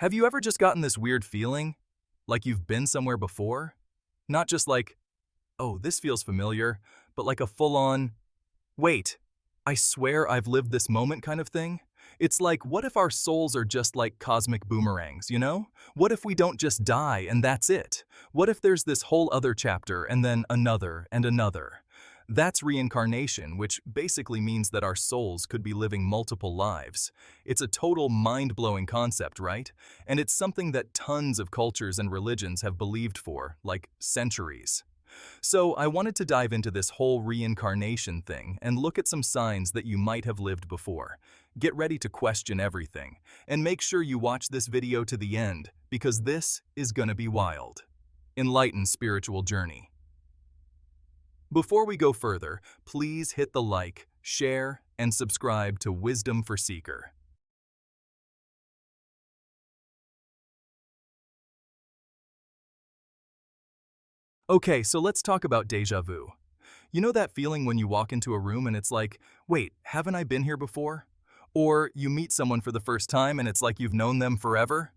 Have you ever just gotten this weird feeling? Like you've been somewhere before? Not just like, oh, this feels familiar, but like a full-on, wait, I swear I've lived this moment kind of thing? It's like, what if our souls are just like cosmic boomerangs, you know? What if we don't just die and that's it? What if there's this whole other chapter and then another and another? That's reincarnation, which basically means that our souls could be living multiple lives. It's a total mind-blowing concept, right? And it's something that tons of cultures and religions have believed for, like centuries. So I wanted to dive into this whole reincarnation thing and look at some signs that you might have lived before. Get ready to question everything, and make sure you watch this video to the end, because this is gonna be wild. Enlightened spiritual journey. Before we go further, please hit the like, share, and subscribe to Wisdom for Seeker. Okay, so let's talk about déjà vu. You know that feeling when you walk into a room and it's like, wait, haven't I been here before? Or you meet someone for the first time and it's like you've known them forever?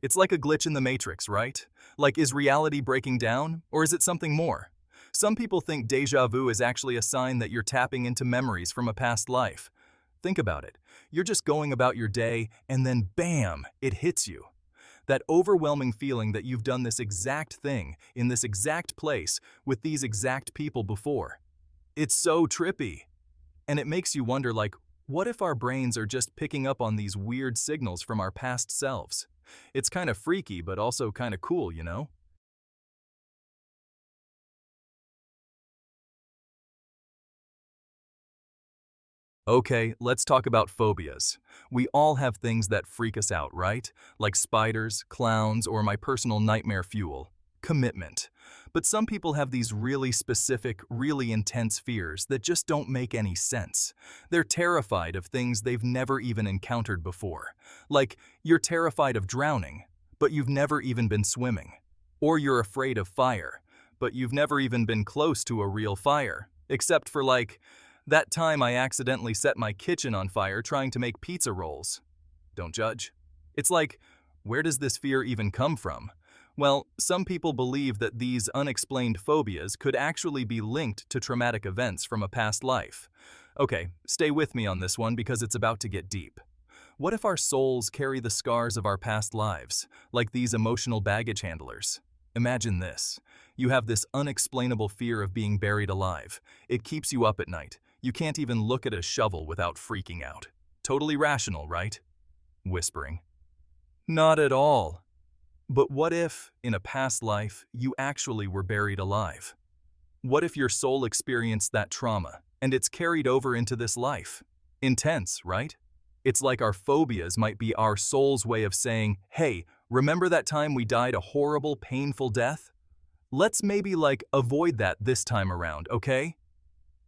It's like a glitch in the matrix, right? Like, is reality breaking down, or is it something more? Some people think déjà vu is actually a sign that you're tapping into memories from a past life. Think about it. You're just going about your day, and then bam, it hits you. That overwhelming feeling that you've done this exact thing in this exact place with these exact people before. It's so trippy. And it makes you wonder, like, what if our brains are just picking up on these weird signals from our past selves? It's kind of freaky, but also kind of cool, you know? Okay, let's talk about phobias. We all have things that freak us out, right? Like spiders, clowns, or my personal nightmare fuel, commitment. But some people have these really specific, really intense fears that just don't make any sense. They're terrified of things they've never even encountered before. Like, you're terrified of drowning, but you've never even been swimming. Or you're afraid of fire, but you've never even been close to a real fire, except for like, that time I accidentally set my kitchen on fire trying to make pizza rolls. Don't judge. It's like, where does this fear even come from? Well, some people believe that these unexplained phobias could actually be linked to traumatic events from a past life. Okay, stay with me on this one because it's about to get deep. What if our souls carry the scars of our past lives, like these emotional baggage handlers? Imagine this. You have this unexplainable fear of being buried alive. It keeps you up at night. You can't even look at a shovel without freaking out. Totally rational, right? Whispering. Not at all. But what if, in a past life, you actually were buried alive? What if your soul experienced that trauma, and it's carried over into this life? Intense, right? It's like our phobias might be our soul's way of saying, hey, remember that time we died a horrible, painful death? Let's maybe avoid that this time around, okay?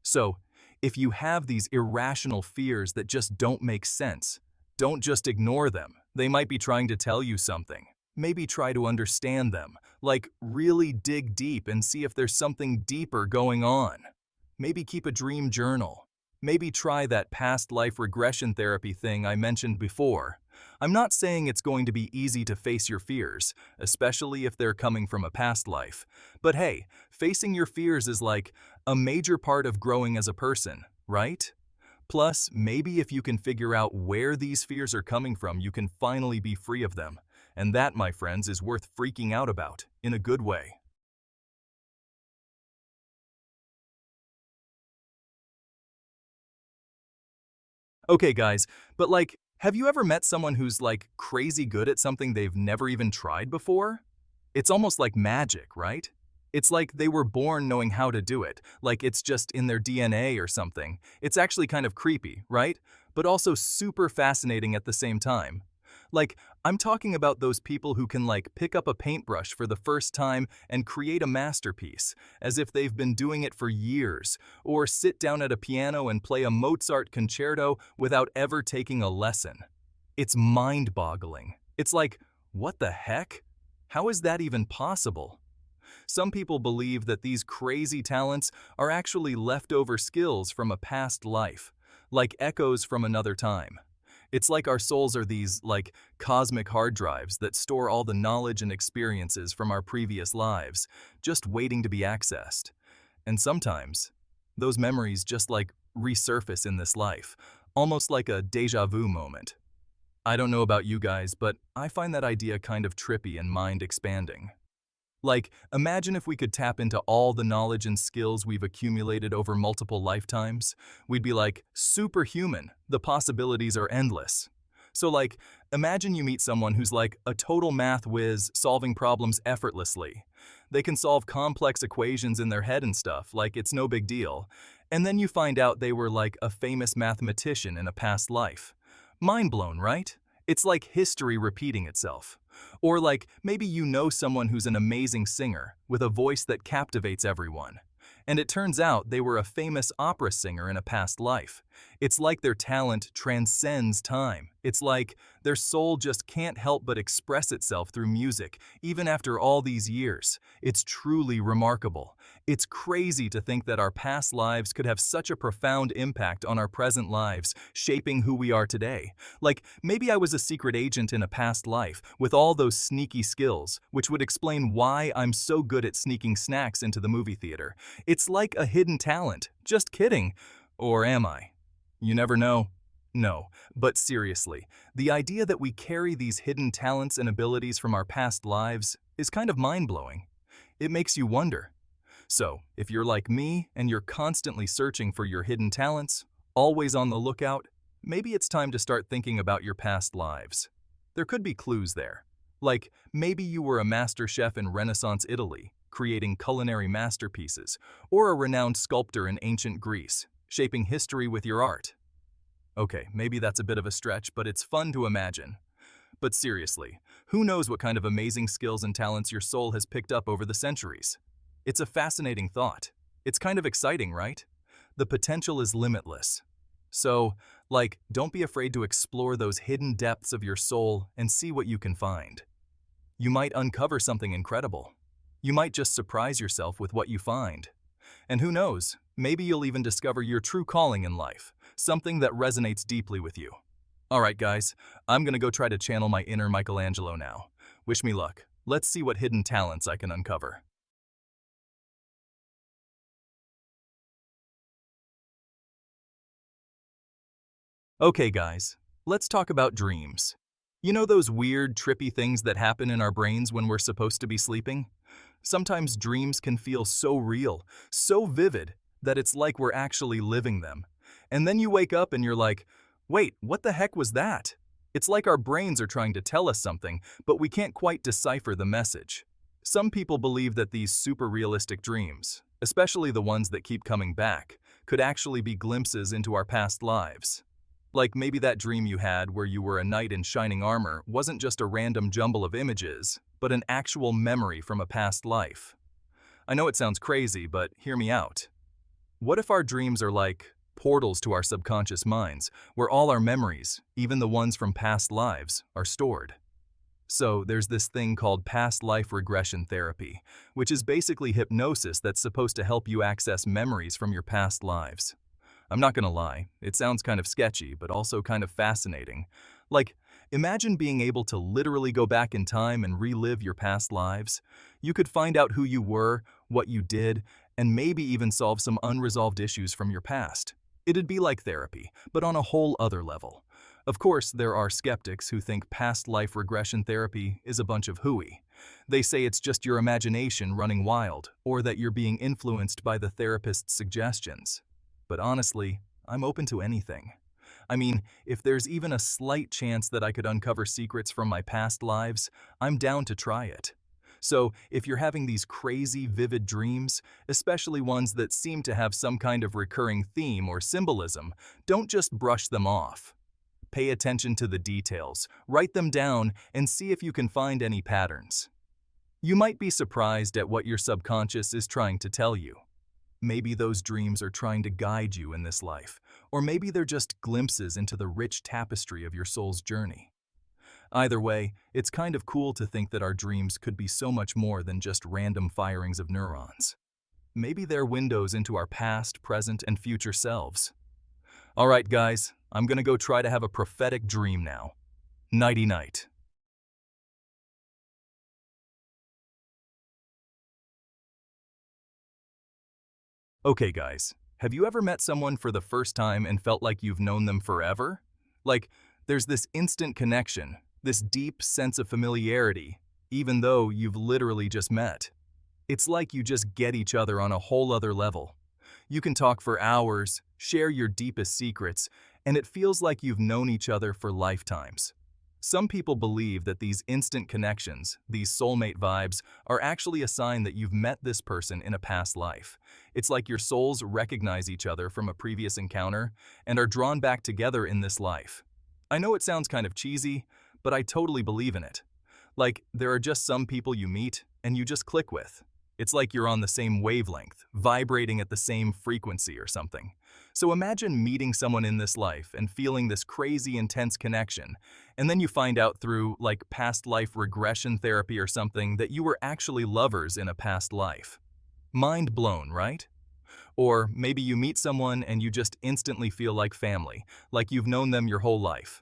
So, if you have these irrational fears that just don't make sense, don't just ignore them. They might be trying to tell you something. Maybe try to understand them. Like, really dig deep and see if there's something deeper going on. Maybe keep a dream journal. Maybe try that past life regression therapy thing I mentioned before. I'm not saying it's going to be easy to face your fears, especially if they're coming from a past life. But hey, facing your fears is like a major part of growing as a person, right? Plus, maybe if you can figure out where these fears are coming from, you can finally be free of them. And that, my friends, is worth freaking out about, in a good way. Okay, guys, but have you ever met someone who's crazy good at something they've never even tried before? It's almost like magic, right? It's like they were born knowing how to do it, like it's just in their DNA or something. It's actually kind of creepy, right? But also super fascinating at the same time. Like, I'm talking about those people who can pick up a paintbrush for the first time and create a masterpiece, as if they've been doing it for years, or sit down at a piano and play a Mozart concerto without ever taking a lesson. It's mind-boggling. It's like, what the heck? How is that even possible? Some people believe that these crazy talents are actually leftover skills from a past life, like echoes from another time. It's like our souls are these, cosmic hard drives that store all the knowledge and experiences from our previous lives, just waiting to be accessed. And sometimes, those memories just resurface in this life, almost like a déjà vu moment. I don't know about you guys, but I find that idea kind of trippy and mind-expanding. Imagine if we could tap into all the knowledge and skills we've accumulated over multiple lifetimes. We'd be superhuman. The possibilities are endless. So imagine you meet someone who's a total math whiz, solving problems effortlessly. They can solve complex equations in their head and stuff, like it's no big deal. And then you find out they were a famous mathematician in a past life. Mind blown, right? It's like history repeating itself. Or maybe you know someone who's an amazing singer with a voice that captivates everyone. And it turns out they were a famous opera singer in a past life. It's like their talent transcends time. It's like their soul just can't help but express itself through music, even after all these years. It's truly remarkable. It's crazy to think that our past lives could have such a profound impact on our present lives, shaping who we are today. Maybe I was a secret agent in a past life with all those sneaky skills, which would explain why I'm so good at sneaking snacks into the movie theater. It's like a hidden talent. Just kidding. Or am I? You never know. No, but seriously, the idea that we carry these hidden talents and abilities from our past lives is kind of mind-blowing. It makes you wonder. So, if you're like me and you're constantly searching for your hidden talents, always on the lookout, maybe it's time to start thinking about your past lives. There could be clues there. Maybe you were a master chef in Renaissance Italy, creating culinary masterpieces, or a renowned sculptor in ancient Greece, shaping history with your art. Okay, maybe that's a bit of a stretch, but it's fun to imagine. But seriously, who knows what kind of amazing skills and talents your soul has picked up over the centuries? It's a fascinating thought. It's kind of exciting, right? The potential is limitless. So, don't be afraid to explore those hidden depths of your soul and see what you can find. You might uncover something incredible. You might just surprise yourself with what you find. And who knows, maybe you'll even discover your true calling in life, something that resonates deeply with you. Alright guys, I'm gonna go try to channel my inner Michelangelo now. Wish me luck. Let's see what hidden talents I can uncover. Okay guys, let's talk about dreams. You know those weird, trippy things that happen in our brains when we're supposed to be sleeping? Sometimes dreams can feel so real, so vivid, that it's like we're actually living them. And then you wake up and you're like, wait, what the heck was that? It's like our brains are trying to tell us something, but we can't quite decipher the message. Some people believe that these super realistic dreams, especially the ones that keep coming back, could actually be glimpses into our past lives. Maybe that dream you had where you were a knight in shining armor wasn't just a random jumble of images, but an actual memory from a past life. I know it sounds crazy, but hear me out. What if our dreams are like portals to our subconscious minds, where all our memories, even the ones from past lives, are stored? So there's this thing called past life regression therapy, which is basically hypnosis that's supposed to help you access memories from your past lives. I'm not gonna lie, it sounds kind of sketchy, but also kind of fascinating. Imagine being able to literally go back in time and relive your past lives. You could find out who you were, what you did, and maybe even solve some unresolved issues from your past. It'd be like therapy, but on a whole other level. Of course, there are skeptics who think past life regression therapy is a bunch of hooey. They say it's just your imagination running wild, or that you're being influenced by the therapist's suggestions. But honestly, I'm open to anything. I mean, if there's even a slight chance that I could uncover secrets from my past lives, I'm down to try it. So, if you're having these crazy, vivid dreams, especially ones that seem to have some kind of recurring theme or symbolism, don't just brush them off. Pay attention to the details, write them down, and see if you can find any patterns. You might be surprised at what your subconscious is trying to tell you. Maybe those dreams are trying to guide you in this life, or maybe they're just glimpses into the rich tapestry of your soul's journey. Either way, it's kind of cool to think that our dreams could be so much more than just random firings of neurons. Maybe they're windows into our past, present, and future selves. Alright guys, I'm gonna go try to have a prophetic dream now. Nighty-night. Okay, guys, have you ever met someone for the first time and felt like you've known them forever? Like, there's this instant connection, this deep sense of familiarity, even though you've literally just met. It's like you just get each other on a whole other level. You can talk for hours, share your deepest secrets, and it feels like you've known each other for lifetimes. Some people believe that these instant connections, these soulmate vibes, are actually a sign that you've met this person in a past life. It's like your souls recognize each other from a previous encounter and are drawn back together in this life. I know it sounds kind of cheesy, but I totally believe in it. Like, there are just some people you meet and you just click with. It's like you're on the same wavelength, vibrating at the same frequency or something. So imagine meeting someone in this life and feeling this crazy intense connection, and then you find out through, like, past life regression therapy or something that you were actually lovers in a past life. Mind blown, right? Or maybe you meet someone and you just instantly feel like family, like you've known them your whole life.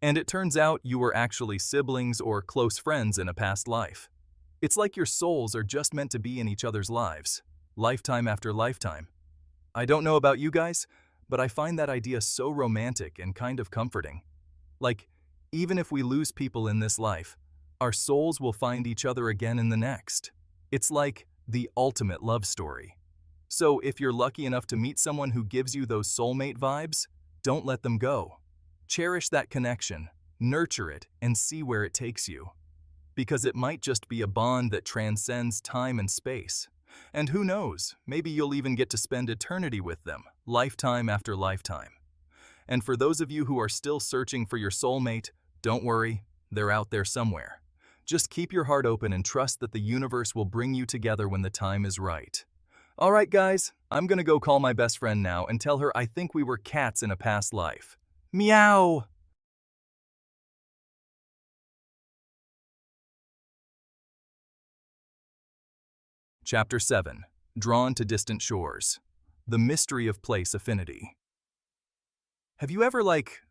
And it turns out you were actually siblings or close friends in a past life. It's like your souls are just meant to be in each other's lives, lifetime after lifetime. I don't know about you guys, but I find that idea so romantic and kind of comforting. Like, even if we lose people in this life, our souls will find each other again in the next. It's like the ultimate love story. So if you're lucky enough to meet someone who gives you those soulmate vibes, don't let them go. Cherish that connection, nurture it, and see where it takes you. Because it might just be a bond that transcends time and space. And who knows, maybe you'll even get to spend eternity with them, lifetime after lifetime. And for those of you who are still searching for your soulmate, don't worry, they're out there somewhere. Just keep your heart open and trust that the universe will bring you together when the time is right. All right, guys, I'm gonna go call my best friend now and tell her I think we were cats in a past life. Meow! Chapter 7. Drawn to Distant Shores. The Mystery of Place Affinity. Have you ever,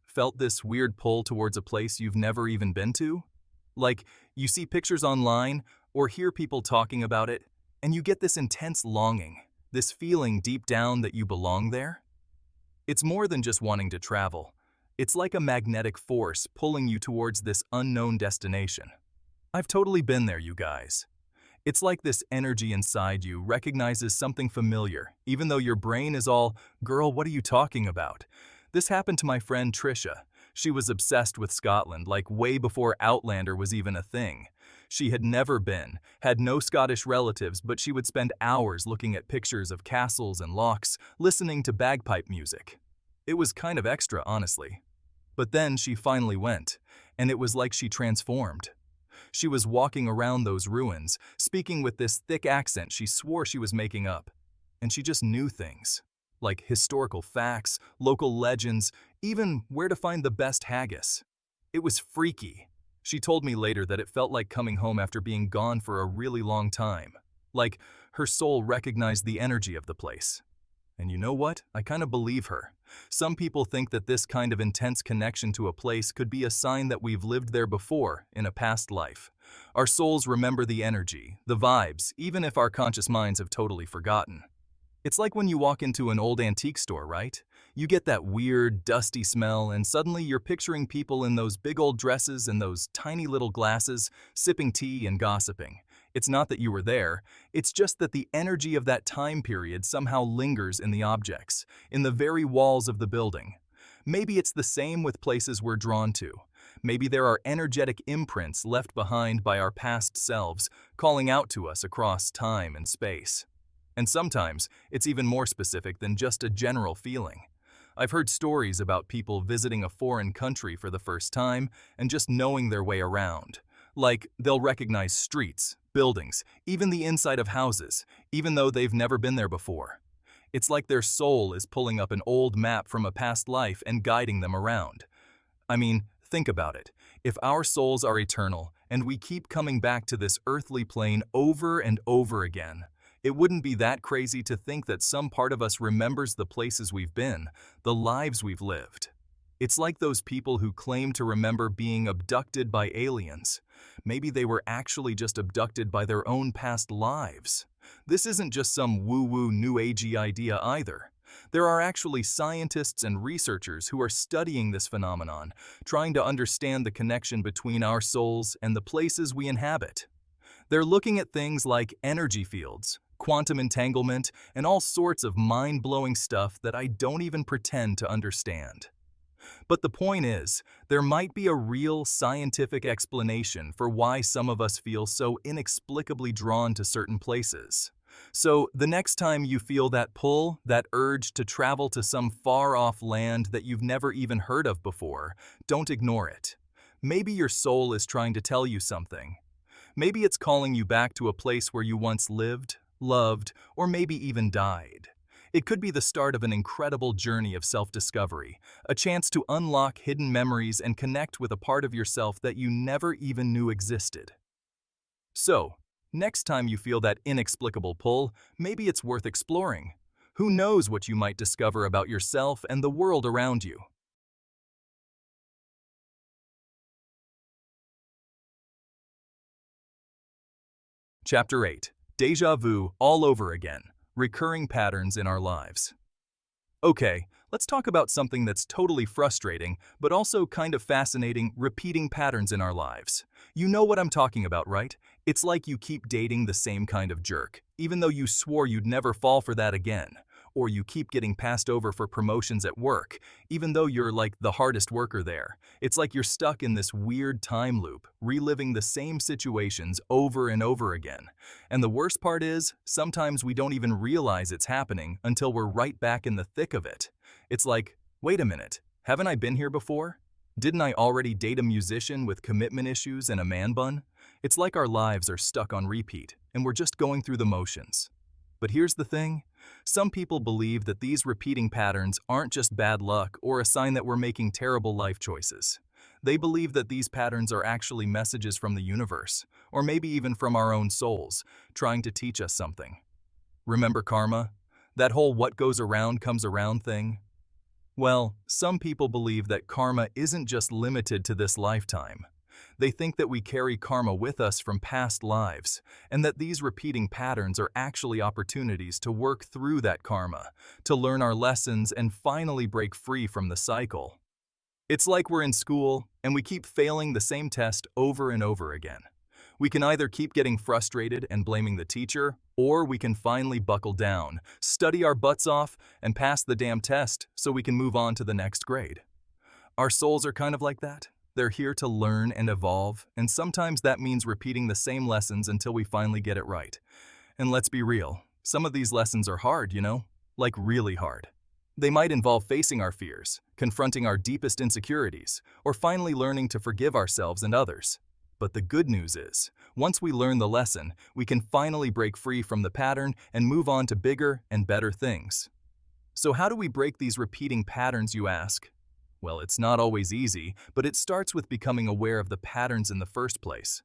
felt this weird pull towards a place you've never even been to? Like, you see pictures online or hear people talking about it, and you get this intense longing, this feeling deep down that you belong there? It's more than just wanting to travel. It's like a magnetic force pulling you towards this unknown destination. I've totally been there, you guys. It's like this energy inside you recognizes something familiar, even though your brain is all, "Girl, what are you talking about?" This happened to my friend Trisha. She was obsessed with Scotland, like way before Outlander was even a thing. She had never been, had no Scottish relatives, but she would spend hours looking at pictures of castles and lochs, listening to bagpipe music. It was kind of extra, honestly. But then she finally went, and it was like she transformed. She was walking around those ruins, speaking with this thick accent she swore she was making up. And she just knew things, like historical facts, local legends, even where to find the best haggis. It was freaky. She told me later that it felt like coming home after being gone for a really long time. Like, her soul recognized the energy of the place. And you know what? I kind of believe her. Some people think that this kind of intense connection to a place could be a sign that we've lived there before in a past life. Our souls remember the energy, the vibes, even if our conscious minds have totally forgotten. It's like when you walk into an old antique store, right? You get that weird, dusty smell, and suddenly you're picturing people in those big old dresses and those tiny little glasses, sipping tea and gossiping. It's not that you were there, it's just that the energy of that time period somehow lingers in the objects, in the very walls of the building. Maybe it's the same with places we're drawn to. Maybe there are energetic imprints left behind by our past selves, calling out to us across time and space. And sometimes, it's even more specific than just a general feeling. I've heard stories about people visiting a foreign country for the first time and just knowing their way around. Like, they'll recognize streets, buildings, even the inside of houses, even though they've never been there before. It's like their soul is pulling up an old map from a past life and guiding them around. I mean, think about it. If our souls are eternal and we keep coming back to this earthly plane over and over again, it wouldn't be that crazy to think that some part of us remembers the places we've been, the lives we've lived. It's like those people who claim to remember being abducted by aliens. Maybe they were actually just abducted by their own past lives. This isn't just some woo-woo new agey idea either. There are actually scientists and researchers who are studying this phenomenon, trying to understand the connection between our souls and the places we inhabit. They're looking at things like energy fields, quantum entanglement, and all sorts of mind-blowing stuff that I don't even pretend to understand. But the point is, there might be a real scientific explanation for why some of us feel so inexplicably drawn to certain places. So, the next time you feel that pull, that urge to travel to some far-off land that you've never even heard of before, don't ignore it. Maybe your soul is trying to tell you something. Maybe it's calling you back to a place where you once lived, loved, or maybe even died. It could be the start of an incredible journey of self-discovery, a chance to unlock hidden memories and connect with a part of yourself that you never even knew existed. So, next time you feel that inexplicable pull, maybe it's worth exploring. Who knows what you might discover about yourself and the world around you? Chapter 8. Déjà vu all over again. Recurring patterns in our lives. Okay, let's talk about something that's totally frustrating, but also kind of fascinating: repeating patterns in our lives. You know what I'm talking about, right? It's like you keep dating the same kind of jerk, even though you swore you'd never fall for that again. Or you keep getting passed over for promotions at work, even though you're like the hardest worker there. It's like you're stuck in this weird time loop, reliving the same situations over and over again. And the worst part is, sometimes we don't even realize it's happening until we're right back in the thick of it. It's like, wait a minute, haven't I been here before? Didn't I already date a musician with commitment issues and a man bun? It's like our lives are stuck on repeat, and we're just going through the motions. But here's the thing. Some people believe that these repeating patterns aren't just bad luck or a sign that we're making terrible life choices. They believe that these patterns are actually messages from the universe, or maybe even from our own souls, trying to teach us something. Remember karma? That whole what goes around comes around thing? Well, some people believe that karma isn't just limited to this lifetime. They think that we carry karma with us from past lives, and that these repeating patterns are actually opportunities to work through that karma, to learn our lessons and finally break free from the cycle. It's like we're in school and we keep failing the same test over and over again. We can either keep getting frustrated and blaming the teacher, or we can finally buckle down, study our butts off, and pass the damn test so we can move on to the next grade. Our souls are kind of like that. They're here to learn and evolve, and sometimes that means repeating the same lessons until we finally get it right. And let's be real, some of these lessons are hard, like really hard. They might involve facing our fears, confronting our deepest insecurities, or finally learning to forgive ourselves and others. But the good news is, once we learn the lesson, we can finally break free from the pattern and move on to bigger and better things. So how do we break these repeating patterns, you ask? Well, it's not always easy, but it starts with becoming aware of the patterns in the first place.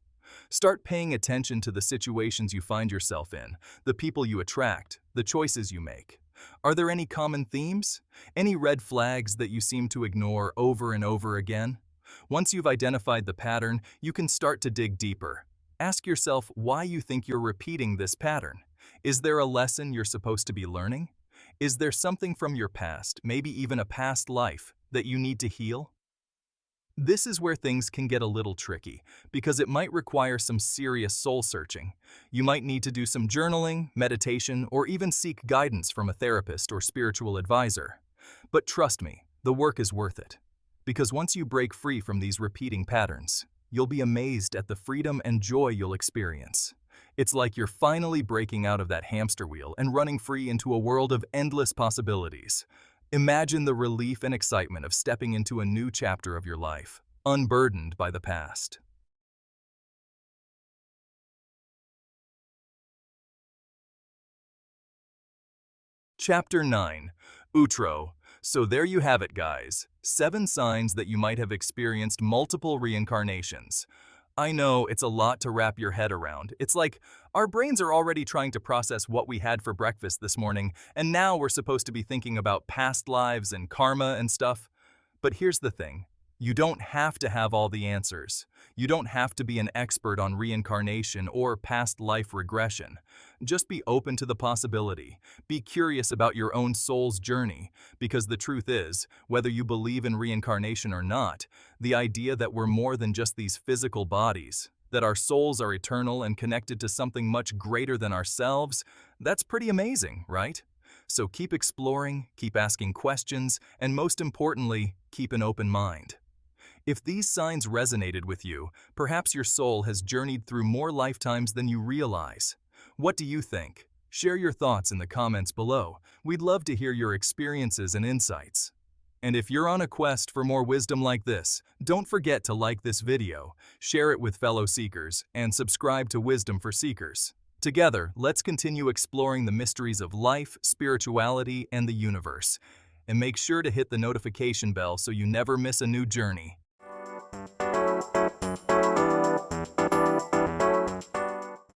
Start paying attention to the situations you find yourself in, the people you attract, the choices you make. Are there any common themes? Any red flags that you seem to ignore over and over again? Once you've identified the pattern, you can start to dig deeper. Ask yourself why you think you're repeating this pattern. Is there a lesson you're supposed to be learning? Is there something from your past, maybe even a past life, that you need to heal? This is where things can get a little tricky, because it might require some serious soul searching. You might need to do some journaling, meditation, or even seek guidance from a therapist or spiritual advisor. But trust me, the work is worth it. Because once you break free from these repeating patterns, you'll be amazed at the freedom and joy you'll experience. It's like you're finally breaking out of that hamster wheel and running free into a world of endless possibilities. Imagine the relief and excitement of stepping into a new chapter of your life, unburdened by the past. Chapter 9. Outro. So there you have it, guys. 7 signs that you might have experienced multiple reincarnations. I know it's a lot to wrap your head around. It's like our brains are already trying to process what we had for breakfast this morning, and now we're supposed to be thinking about past lives and karma and stuff. But here's the thing. You don't have to have all the answers. You don't have to be an expert on reincarnation or past life regression. Just be open to the possibility. Be curious about your own soul's journey, because the truth is, whether you believe in reincarnation or not, the idea that we're more than just these physical bodies, that our souls are eternal and connected to something much greater than ourselves, that's pretty amazing, right? So keep exploring, keep asking questions, and most importantly, keep an open mind. If these signs resonated with you, perhaps your soul has journeyed through more lifetimes than you realize. What do you think? Share your thoughts in the comments below. We'd love to hear your experiences and insights. And if you're on a quest for more wisdom like this, don't forget to like this video, share it with fellow seekers, and subscribe to Wisdom for Seekers. Together, let's continue exploring the mysteries of life, spirituality, and the universe. And make sure to hit the notification bell so you never miss a new journey.